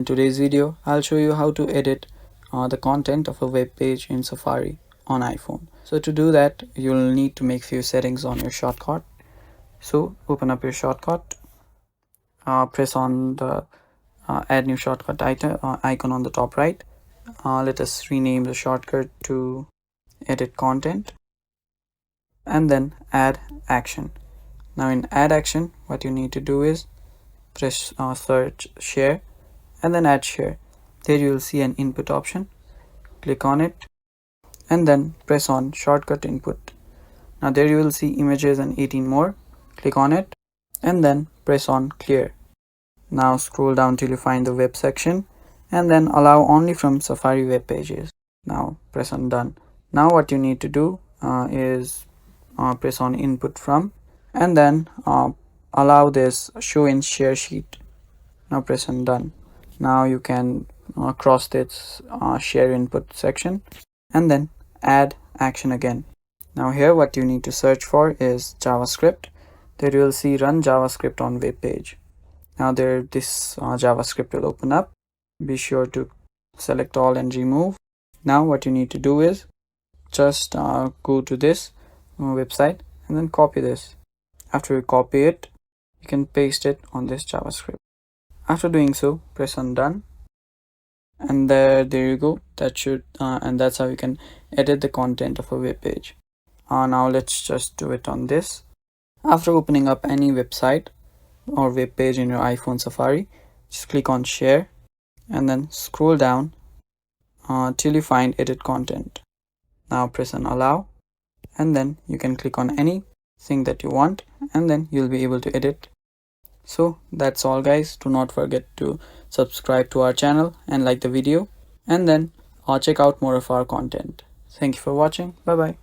In today's video, I'll show you how to edit the content of a web page in Safari on iPhone. So to do that, you'll need to make few settings on your shortcut. So open up your shortcut, press on the add new shortcut icon on the top right. Let us rename the shortcut to edit content and then add action. Now in add action, what you need to do is press search share and then add share. There you will see an input option. Click on it and then press on shortcut input. Now there you will see images and 18 more. Click on it and then press on clear. Now scroll down till you find the web section and then allow only from Safari web pages. Now press on done. Now what you need to do is press on input from and then allow this show in share sheet. Now press on done. Now you can cross this share input section and then add action again. Now here what you need to search for is JavaScript. There you will see run JavaScript on web page. Now there this JavaScript will open up. Be sure to select all and remove. Now what you need to do is just go to this website and then copy this. After you copy it, you can paste it on this JavaScript. After doing so, press on done and there you go. That should and that's how you can edit the content of a web page. Now let's just do it on this. After opening up any website or web page in your iPhone Safari, just click on share and then scroll down till you find edit content. Now press on allow and then you can click on anything that you want and then you'll be able to edit. So that's all guys. Do not forget to subscribe to our channel and like the video and then check out more of our content. Thank you for watching. Bye bye.